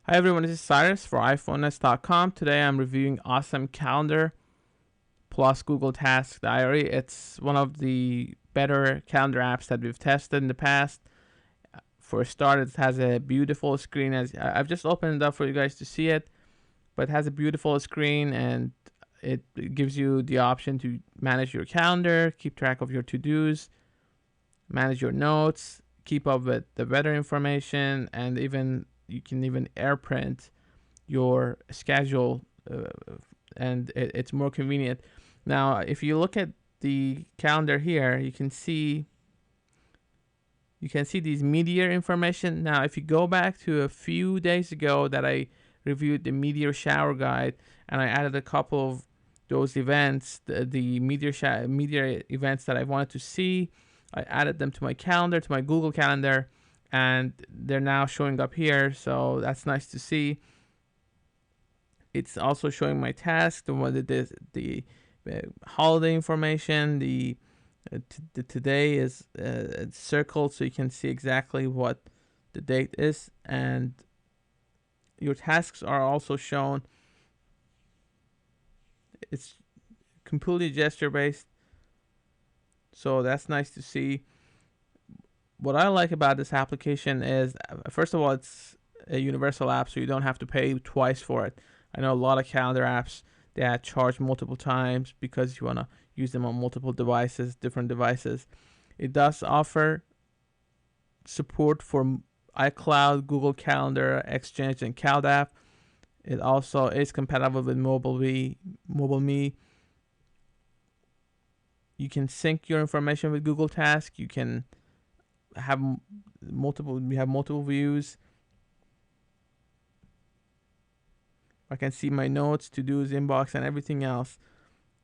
Hi everyone, this is Cyrus for iPhones.com. Today I'm reviewing Awesome Calendar plus Google Task Diary. It's one of the better calendar apps that we've tested in the past. For a start, it has a beautiful screen. As I've just opened it up for you guys to see it, but it has a beautiful screen and it gives you the option to manage your calendar, keep track of your to-dos, manage your notes, keep up with the weather information, and even you can even AirPrint your schedule, and it's more convenient. Now, if you look at the calendar here, you can see these meteor information. Now, if you go back to a few days ago that I reviewed the meteor shower guide, and I added a couple of those events, the meteor events that I wanted to see. I added them to my calendar, to my Google Calendar, and they're now showing up here. So that's nice to see. It's also showing my task, the holiday information. The today is circled, so you can see exactly what the date is, and your tasks are also shown. It's completely gesture based, so that's nice to see. What I like about this application is, first of all, it's a universal app, so you don't have to pay twice for it. I know a lot of calendar apps that charge multiple times because you want to use them on multiple devices, different devices. It does offer support for iCloud, Google Calendar, Exchange, and CalDAV. It also is compatible with MobileMe. You can sync your information with Google Task. You can have multiple views. I can see my notes, to-dos, inbox, and everything else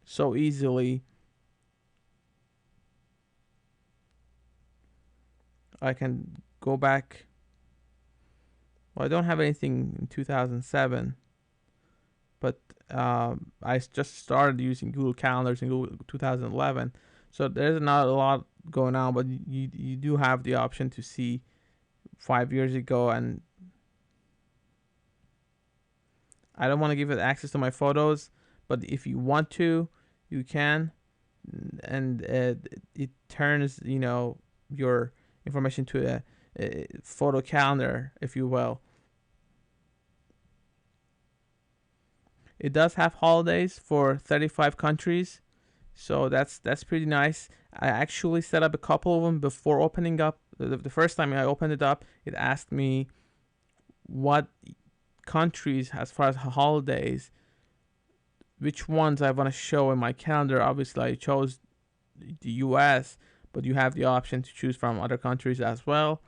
so easily. I can go back. Well, I don't have anything in 2007, but I just started using Google Calendars in Google 2011. So there's not a lot going on, but you do have the option to see 5 years ago, and I don't want to give it access to my photos, but if you want to, you can, and it turns your information to a photo calendar, if you will. It does have holidays for 35 countries, so that's pretty nice. I actually set up a couple of them before opening up. The first time I opened it up, it asked me what countries, as far as holidays, which ones I want to show in my calendar. Obviously, I chose the US, but you have the option to choose from other countries as well.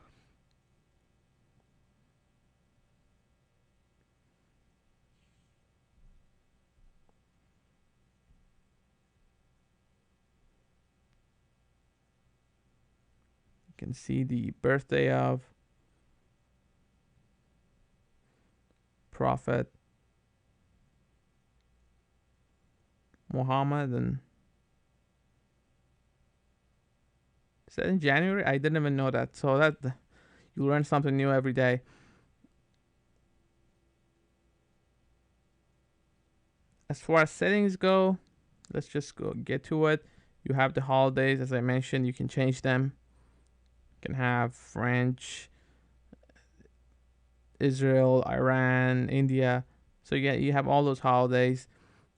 You can see the birthday of Prophet Muhammad, and is that in January? I didn't even know that. So that you learn something new every day. As far as settings go, let's just get to it. You have the holidays, as I mentioned. You can change them. You can have French, Israel, Iran, India. So yeah, you have all those holidays.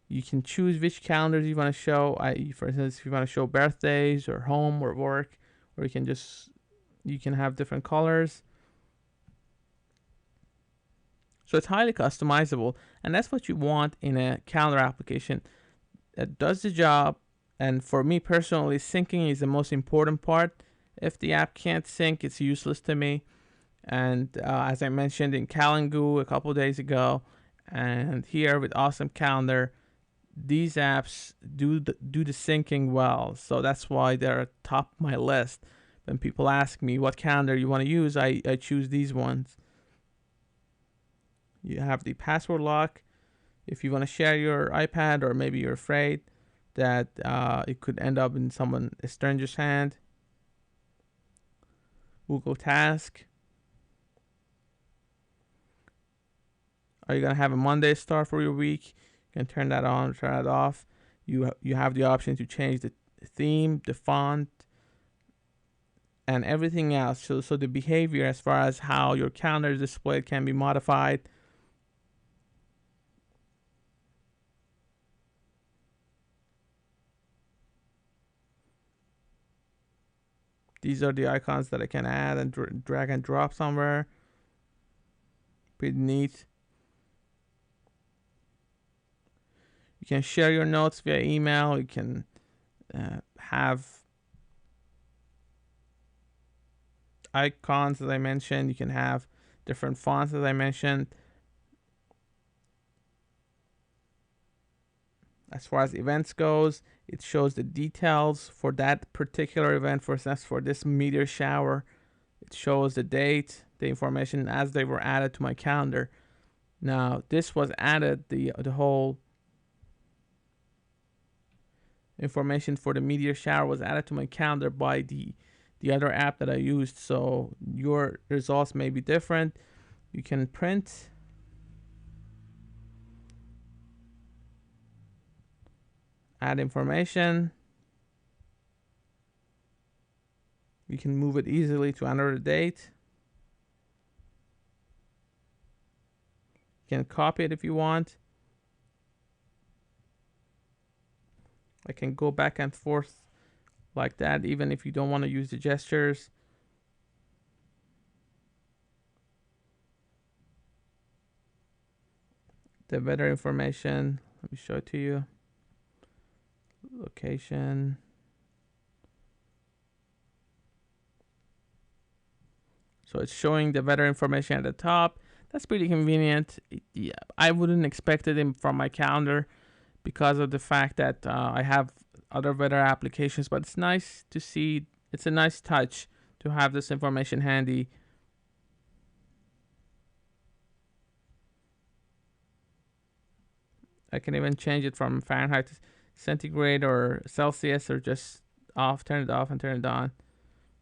You can choose which calendars you want to show. For instance, if you want to show birthdays or home or work, or you can have different colors. So it's highly customizable, and that's what you want in a calendar application that does the job. And for me personally, syncing is the most important part. If the app can't sync, it's useless to me. And as I mentioned in Calangoo a couple days ago, and here with Awesome Calendar, these apps do the syncing well. So that's why they're top my list. When people ask me what calendar you want to use, I choose these ones. You have the password lock. If you want to share your iPad, or maybe you're afraid that it could end up in a stranger's hand. Google Task. Are you gonna have a Monday start for your week? You can turn that on, turn it off. You have the option to change the theme, the font, and everything else. So the behavior as far as how your calendar is displayed can be modified. These are the icons that I can add and drag and drop somewhere. Pretty neat. You can share your notes via email. You can have icons, as I mentioned. You can have different fonts, as I mentioned. As far as events goes, it shows the details for that particular event. For instance, for this meteor shower, it shows the date, the information as they were added to my calendar. Now, this was added, the whole information for the meteor shower was added to my calendar by the other app that I used. So your results may be different. You can print, add information. You can move it easily to another date. You can copy it if you want. I can go back and forth like that, even if you don't want to use the gestures. The weather information, let me show it to you. Location. So it's showing the weather information at the top. That's pretty convenient. Yeah, I wouldn't expect it from my calendar because of the fact that I have other weather applications, but it's nice to see. It's a nice touch to have this information handy. I can even change it from Fahrenheit to centigrade or Celsius, or just turn it off and turn it on,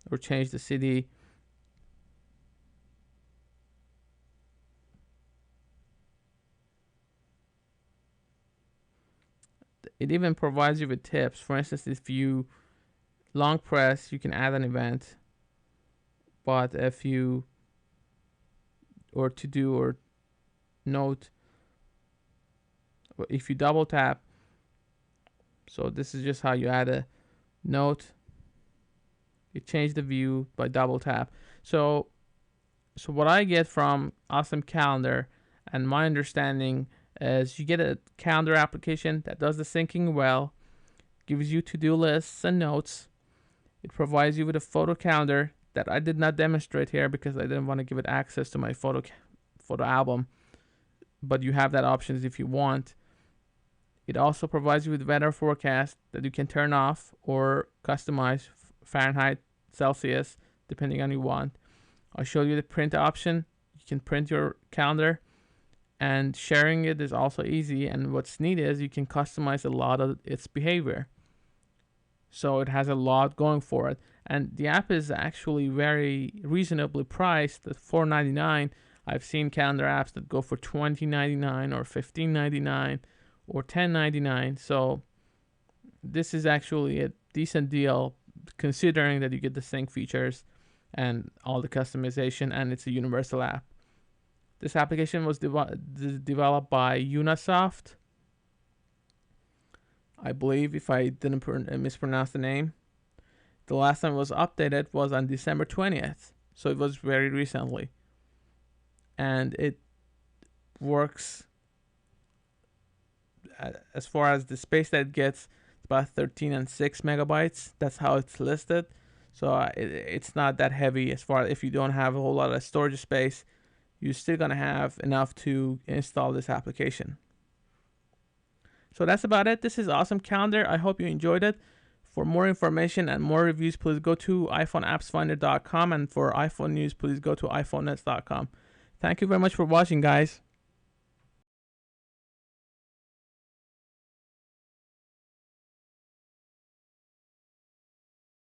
or change the city. It even provides you with tips. For instance, if you long press, you can add an event. But if you, or to do, or note, if you double tap, so this is just how you add a note. You change the view by double tap. So what I get from Awesome Calendar, and my understanding, is you get a calendar application that does the syncing well, gives you to-do lists and notes. It provides you with a photo calendar that I did not demonstrate here because I didn't want to give it access to my photo album, but you have that option if you want. It also provides you with weather forecast that you can turn off or customize Fahrenheit, Celsius, depending on you want. I'll show you the print option. You can print your calendar, and sharing it is also easy. And what's neat is you can customize a lot of its behavior. So it has a lot going for it. And the app is actually very reasonably priced at $4.99. I've seen calendar apps that go for $20.99 or $15.99 or $10.99. So this is actually a decent deal considering that you get the sync features and all the customization, and it's a universal app. This application was developed by Unisoft, I believe, if I didn't mispronounce the name. The last time it was updated was on December 20th, so it was very recently. And it works, as far as the space that it gets, it's about 13 and 6 megabytes. That's how it's listed. So it's not that heavy as far as if you don't have a whole lot of storage space. You're still going to have enough to install this application. So that's about it. This is Awesome Calendar. I hope you enjoyed it. For more information and more reviews, please go to iPhoneAppsFinder.com. And for iPhone news, please go to iPhoneNets.com. Thank you very much for watching, guys.